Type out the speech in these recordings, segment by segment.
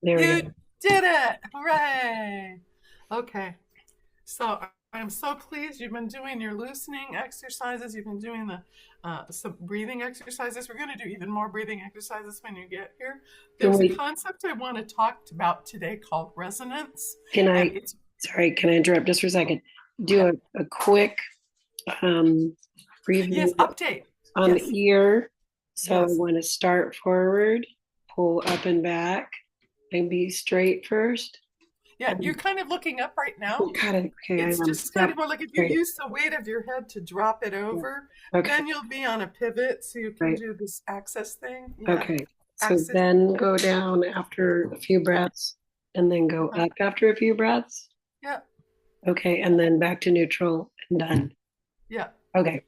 There we You go. did it! Hooray! Okay, so I'm so pleased you've been doing your loosening exercises. You've been doing the some breathing exercises. We're going to do even more breathing exercises when you get here. Can There's a we, concept I want to talk about today called resonance, can and I, it's sorry, can I interrupt just for a second? Do yeah, a quick um, yes, review update, on the yes, ear. So I yes. want to start forward, pull up and back, and be straight first. Yeah, you're Um, kind of looking up right now. Got it. Okay, I It's am. just kind Yep. of more like if you Great. use the weight of your head to drop it Yeah. over, Okay. then you'll be on a pivot so you can Right. do this access thing. Yeah, Okay. So access. then go down after a few breaths and then go Uh-huh. up after a few breaths. Yeah, Okay. And then back to neutral and done. yeah. Okay.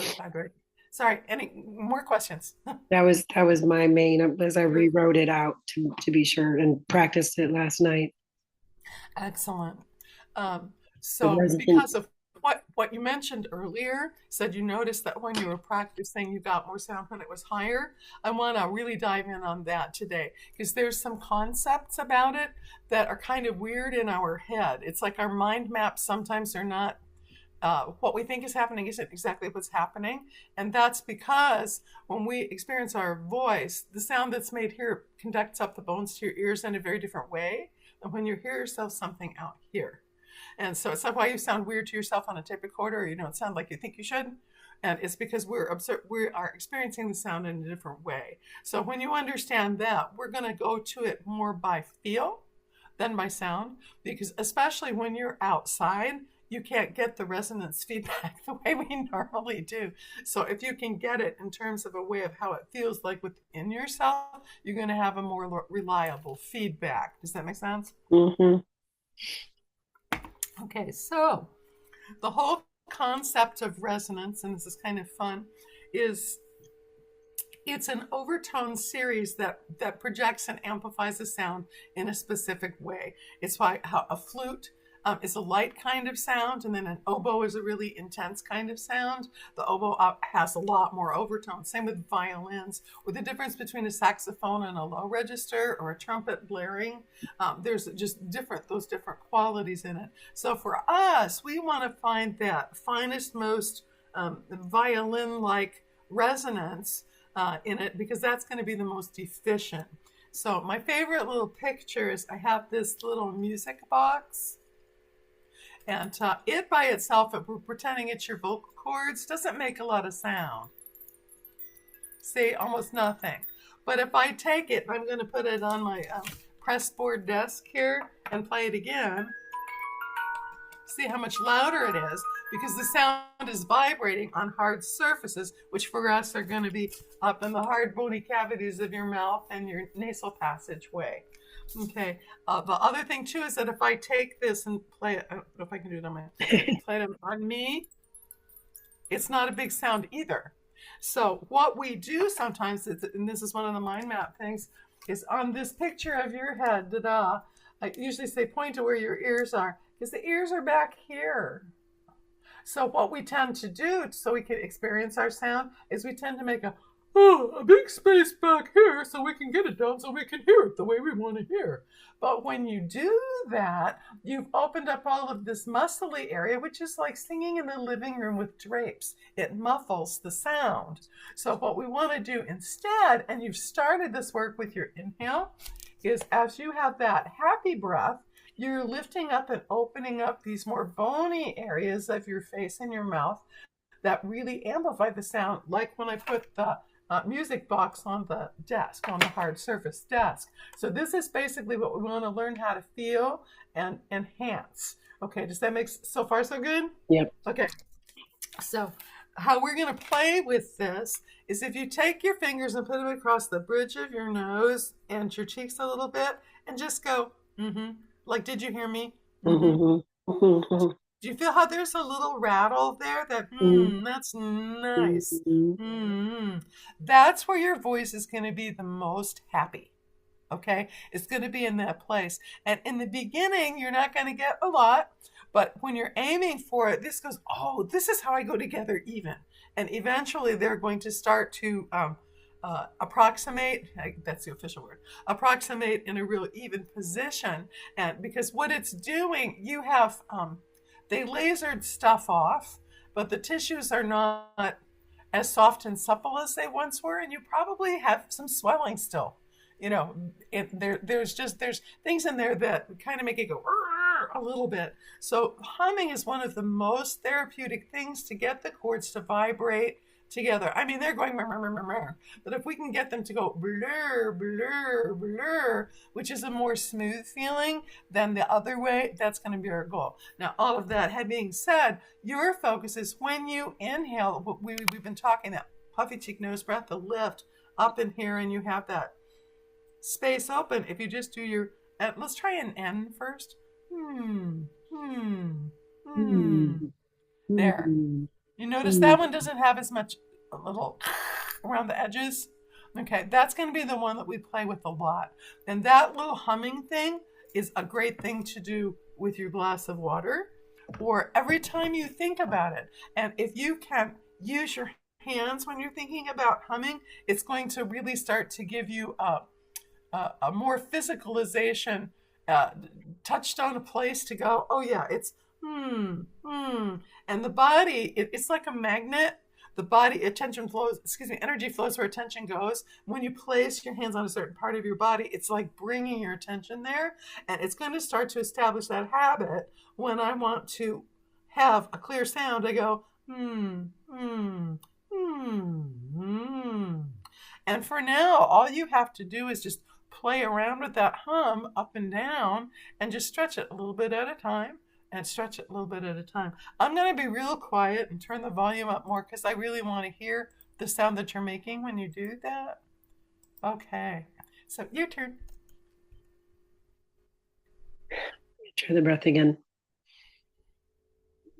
Okay, great. Sorry, any more questions? That was my main as I Great. rewrote it out to be sure and practiced it last night. Excellent. Um, The so because resonance. of what you mentioned earlier, said you noticed that when you were practicing, you got more sound when it was higher. I want to really dive in on that today because there's some concepts about it that are kind of weird in our head. It's like our mind maps sometimes are not what we think is happening isn't exactly what's happening. And that's because when we experience our voice, the sound that's made here conducts up the bones to your ears in a very different way than when you hear yourself something out here. And so it's not why you sound weird to yourself on a tape recorder or you don't sound like you think you should. And it's because we are experiencing the sound in a different way. So when you understand that, we're going to go to it more by feel than by sound, because especially when you're outside, you can't get the resonance feedback the way we normally do. So if you can get it in terms of a way of how it feels like within yourself, you're going to have a more reliable feedback. Does that make sense? Hmm. Okay, so the whole concept of resonance, and this is kind of fun, is it's an overtone series that projects and amplifies a sound in a specific way. It's why how a flute is a light kind of sound, and then an oboe is a really intense kind of sound. The oboe has a lot more overtone. Same with violins. With the difference between a saxophone and a low register, or a trumpet blaring, there's just those different qualities in it. So for us, we want to find that finest, most violin-like resonance in it because that's going to be the most efficient. So my favorite little picture is I have this little music box, and it by itself, if we're pretending it's your vocal cords, doesn't make a lot of sound. See, almost nothing. But if I take it, I'm going to put it on my press board desk here and play it again. See how much louder it is because the sound is vibrating on hard surfaces, which for us are going to be up in the hard bony cavities of your mouth and your nasal passageway. Okay. The other thing too is that if I take this and play it, I don't know if I can do it on my play it on me, it's not a big sound either. So what we do sometimes, is, and this is one of the mind map things, is on this picture of your head, da-da, I usually say point to where your ears are, because the ears are back here. So what we tend to do, so we can experience our sound, is we tend to make a big space back here so we can get it down so we can hear it the way we want to hear. But when you do that, you've opened up all of this muscly area, which is like singing in the living room with drapes. It muffles the sound. So what we want to do instead, and you've started this work with your inhale, is as you have that happy breath, you're lifting up and opening up these more bony areas of your face and your mouth that really amplify the sound, like when I put the music box on the desk, on the hard surface desk. So this is basically what we want to learn how to feel and enhance. Okay, does that make so far so good? Yep. Okay, so how we're going to play with this is if you take your fingers and put them across the bridge of your nose and your cheeks a little bit and just go, mm-hmm. Like, did you hear me? Mm-hmm. Hmm. Hmm. Do you feel how there's a little rattle there that, that's nice. Hmm. That's where your voice is going to be the most happy. Okay. It's going to be in that place. And in the beginning, you're not going to get a lot, but when you're aiming for it, this goes, oh, this is how I go together even. And eventually they're going to start to approximate, that's the official word, approximate in a real even position. And because what it's doing, you have, they lasered stuff off, but the tissues are not as soft and supple as they once were, and you probably have some swelling still. You know, there's things in there that kind of make it go a little bit. So humming is one of the most therapeutic things to get the cords to vibrate together. I mean, they're going, but if we can get them to go blur, blur, blur, which is a more smooth feeling than the other way, that's going to be our goal. Now, all of that being said, your focus is when you inhale, we've been talking that puffy cheek nose breath, the lift up in here, and you have that space open. If you just do your, let's try an N first. Hmm, hmm, hmm. Hmm. There. Hmm. You notice Hmm. that one doesn't have as much a little around the edges. Okay, that's going to be the one that we play with a lot. And that little humming thing is a great thing to do with your glass of water or every time you think about it. And if you can use your hands when you're thinking about humming, it's going to really start to give you a more physicalization, uh, touched on a place to go, oh yeah, it's and the body, it's like a magnet. The body, attention flows, excuse me, energy flows where attention goes. When you place your hands on a certain part of your body, it's like bringing your attention there, and it's going to start to establish that habit. When I want to have a clear sound, I go hmm. And for now, all you have to do is just play around with that hum up and down and just stretch it a little bit at a time and stretch it a little bit at a time. I'm going to be real quiet and turn the volume up more because I really want to hear the sound that you're making when you do that. Okay, so your turn. Try the breath again.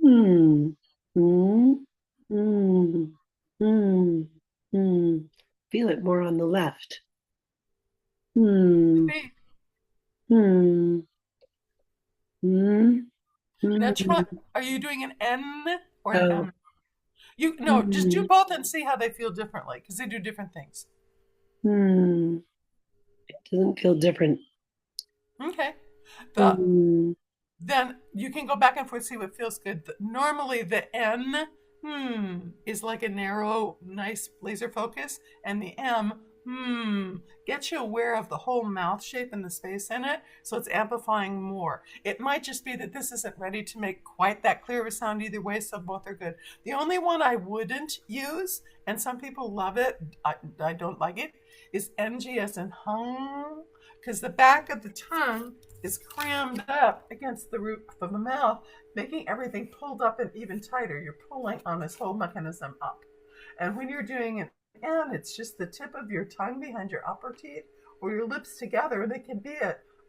Hmm. Hmm. Hmm. Hmm. Hmm. Feel it more on the left. Hmm. Okay. Hmm. Hmm. Now Hmm. try, are you doing an N or an Oh. M? You no, just do Hmm. both and see how they feel differently because they do different things. Hmm. Doesn't feel different. Okay. The Hmm. then you can go back and forth, see what feels good. Normally, the N is like a narrow, nice laser focus, and the M gets you aware of the whole mouth shape and the space in it, so it's amplifying more. It might just be that this isn't ready to make quite that clear of a sound either way, so both are good. The only one I wouldn't use, and some people love it, I don't like it, is NG as in hung, because the back of the tongue is crammed up against the roof of the mouth, making everything pulled up and even tighter. You're pulling on this whole mechanism up. And when you're doing an N, it's just the tip of your tongue behind your upper teeth or your lips together. They can be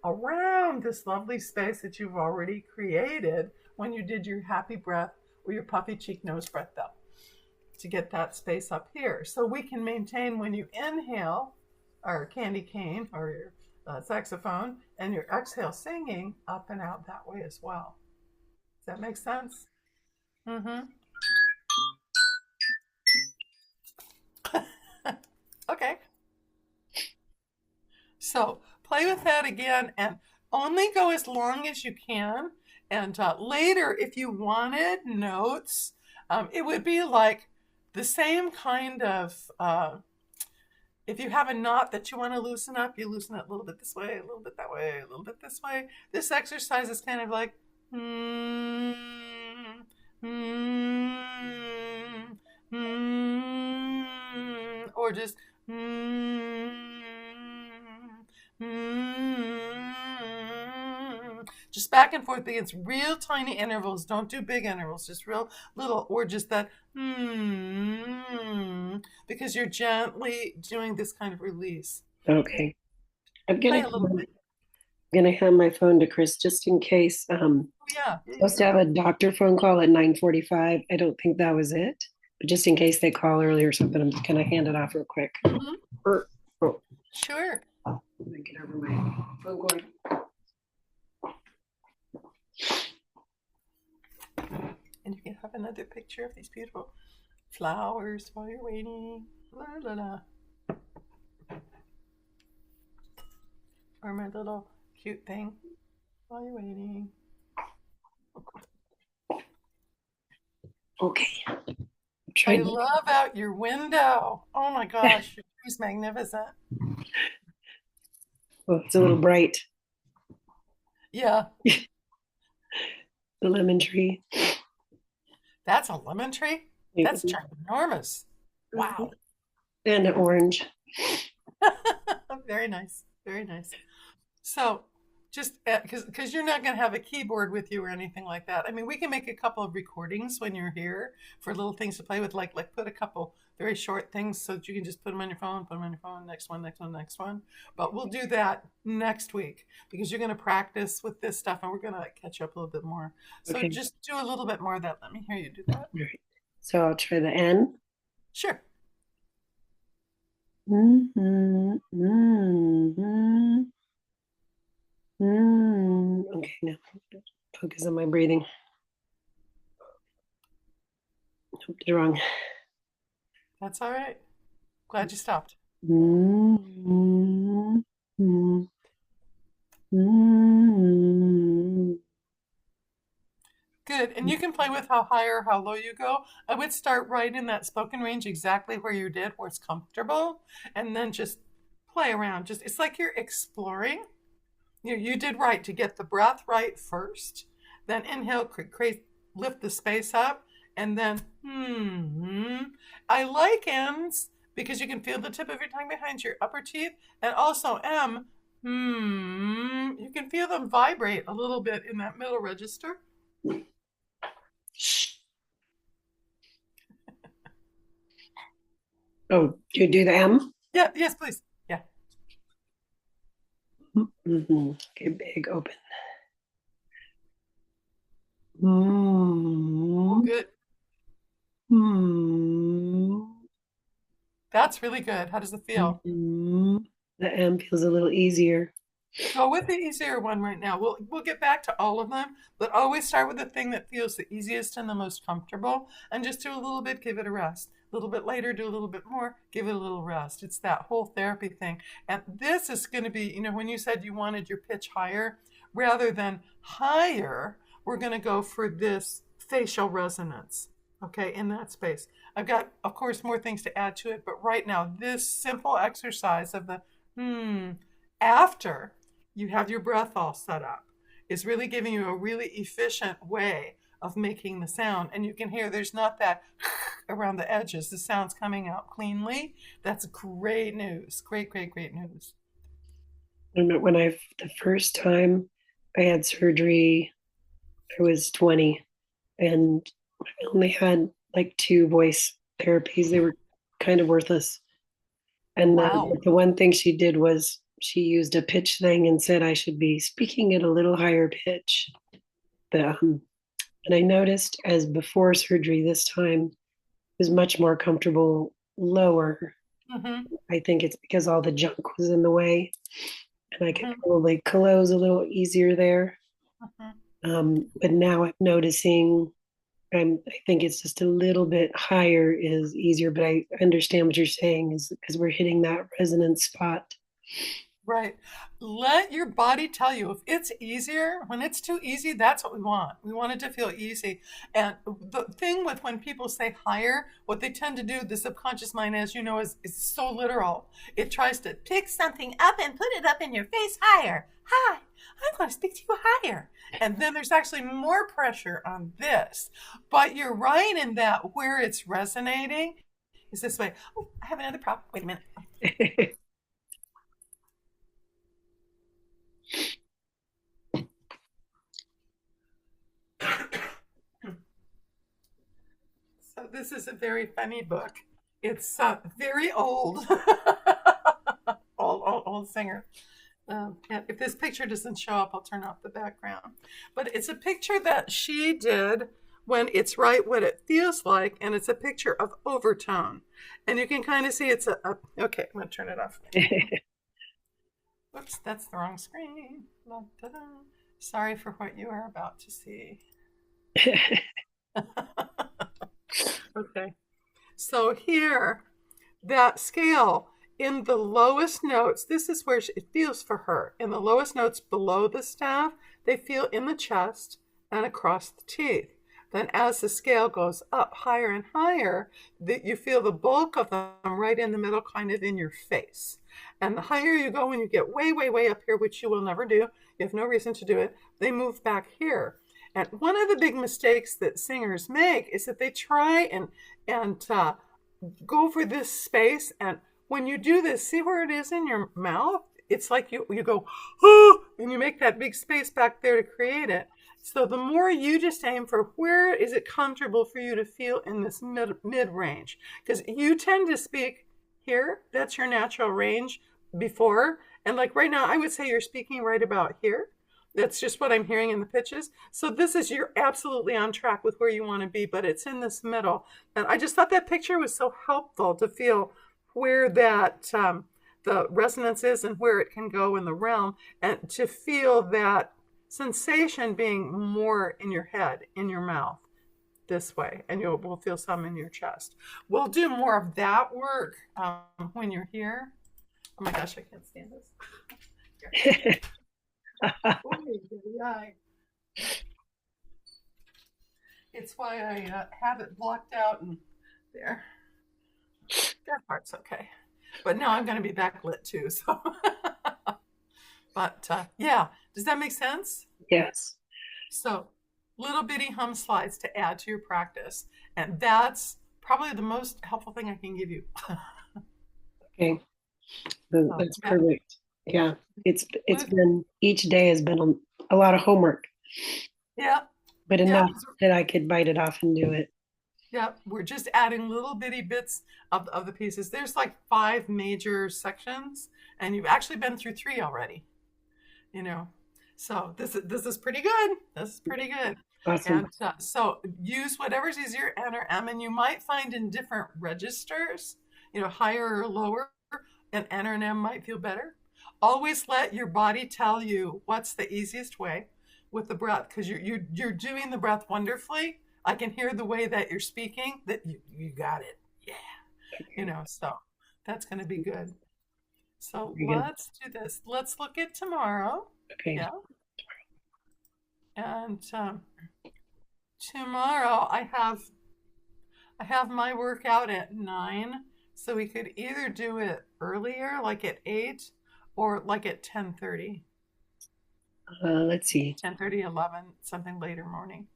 around this lovely space that you've already created when you did your happy breath or your puffy cheek nose breath, though, to get that space up here. So we can maintain when you inhale, or candy cane, or your saxophone, and your exhale singing up and out that way as well. Does that make sense? Mm-hmm. Okay. So play with that again and only go as long as you can. And later, if you wanted notes, it would be like the same kind of if you have a knot that you want to loosen up, you loosen it a little bit this way, a little bit that way, a little bit this way. This exercise is kind of like, mm, mm, or just, mm, just back and forth against real tiny intervals. Don't do big intervals, just real little, or just that, because you're gently doing this kind of release. Okay. I'm Play gonna a little bit. hand my phone to Chris just in case. Oh, yeah. Supposed to have a doctor phone call at 9:45. I don't think that was it, but just in case they call early or something, I'm just gonna hand it off real quick. Mhm. Oh, Sure. let me get over my phone cord. And you can have another picture of these beautiful flowers while you're waiting. La la la. for my little cute thing while you're waiting. Okay, I try. love out your window. Oh my gosh, your tree's magnificent. Oh, it's a little bright. Yeah, The lemon tree. that's a lemon tree. That's Mhm. ginormous. Wow. And an orange. Very nice. Very nice. So just because you're not going to have a keyboard with you or anything like that. I mean, we can make a couple of recordings when you're here for little things to play with, like put a couple very short things so that you can just put them on your phone, put them on your phone, next one, next one, next one. But we'll do that next week because you're going to practice with this stuff and we're going to catch up a little bit more. So Okay. just do a little bit more of that. Let me hear you do that. All right. So I'll try the N. Sure. Mm-hmm. Mm-hmm. Mm. Okay, now focus on my breathing. Nope, did it wrong. That's all right. Glad you stopped. Mm-hmm. Mm-hmm. Good. And you can play with how high or how low you go. I would start right in that spoken range exactly where you did, where it's comfortable, and then just play around. Just it's like you're exploring. You did right to get the breath right first. Then inhale, create, lift the space up, and then I like M's because you can feel the tip of your tongue behind your upper teeth, and also You can feel them vibrate a little bit in that middle register. Oh, do you do the M? Yeah, yes, please. Yeah. Mm-hmm. Okay, big open. Mm-hmm. Oh, good. Mm-hmm. That's really good. How does it feel? Mm-hmm. The M feels a little easier. Go with the easier one right now. We'll get back to all of them, but always start with the thing that feels the easiest and the most comfortable, and just do a little bit, give it a rest. A little bit later, do a little bit more, give it a little rest. It's that whole therapy thing. And this is going to be, when you said you wanted your pitch higher rather than higher, we're going to go for this facial resonance. Okay, in that space. I've got, of course, more things to add to it, but right now, this simple exercise of the after you have your breath all set up is really giving you a really efficient way of making the sound. And you can hear there's not that around the edges. The sound's coming out cleanly. That's great news. Great, great, great news. And when the first time I had surgery, I was 20 and I only had like two voice therapies. They were kind of worthless. And Wow. the one thing she did was she used a pitch thing and said I should be speaking at a little higher pitch. And I noticed as before surgery this time was much more comfortable lower. Mm-hmm. I think it's because all the junk was in the way and I could Mm-hmm. probably close a little easier there. Mm-hmm. But now I'm noticing I think it's just a little bit higher is easier, but I understand what you're saying is because we're hitting that resonance spot. Right. Let your body tell you if it's easier. When it's too easy, that's what we want. We want it to feel easy. And the thing with when people say higher, what they tend to do, the subconscious mind, as you know, is so literal. It tries to pick something up and put it up in your face higher. Hi, I'm going to speak to you higher. And then there's actually more pressure on this. But you're right in that where it's resonating is this way. Oh, I have another problem. Wait a minute. So this is a very funny book. It's very old, old singer. And if this picture doesn't show up, I'll turn off the background. But it's a picture that she did when it's right what it feels like, and it's a picture of overtone. And you can kind of see it's okay, I'm going to turn it off. Whoops, that's the wrong screen. Da-da. Sorry for what you are about to see. Okay. So here, that scale in the lowest notes, this is where it feels for her. In the lowest notes below the staff, they feel in the chest and across the teeth. Then as the scale goes up higher and higher, that you feel the bulk of them right in the middle, kind of in your face. And the higher you go, when you get way, way, way up here, which you will never do, you have no reason to do it, they move back here. And one of the big mistakes that singers make is that they try and go for this space. And when you do this, see where it is in your mouth? It's like you go, oh, and you make that big space back there to create it. So the more you just aim for where is it comfortable for you to feel in this mid range, because you tend to speak here. That's your natural range before. And like right now, I would say you're speaking right about here. That's just what I'm hearing in the pitches. So this is, you're absolutely on track with where you want to be, but it's in this middle. And I just thought that picture was so helpful to feel where that the resonance is and where it can go in the realm, and to feel that sensation being more in your head, in your mouth, this way, and we'll feel some in your chest. We'll do more of that work when you're here. Oh my gosh, I can't stand this. It's why I have it blocked out and there. That part's okay. But now I'm going to be backlit too, so. But yeah, does that make sense? Yes. So little bitty hum slides to add to your practice. And that's probably the most helpful thing I can give you. Okay. That's perfect. Yeah. It's been, each day has been a lot of homework, Yeah. but enough that I could bite it off and do it. Yeah, we're just adding little bitty bits of the pieces. There's like 5 major sections, and you've actually been through 3 already. You know, so this is pretty good. This is pretty good. Awesome. And so use whatever's easier, N or M, and you might find in different registers, higher or lower, an N or an M might feel better. Always let your body tell you what's the easiest way with the breath, because you're doing the breath wonderfully. I can hear the way that you're speaking that you got it. Yeah. So that's going to be good. So let's do this. Let's look at tomorrow. Okay. Yeah. And tomorrow I have my workout at 9. So we could either do it earlier, like at 8, or like at 10:30. Let's see. 10:30, 11, something later morning.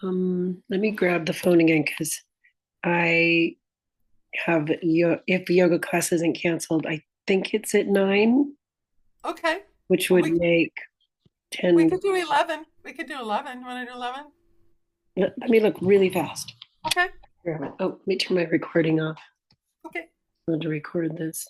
Let me grab the phone again, because I have if yoga class isn't canceled, I think it's at 9. Okay. Which would make 10. We could do 11. We could do 11. You want to do 11? Let me look really fast. Okay. Oh, let me turn my recording off. Okay. I want to record this.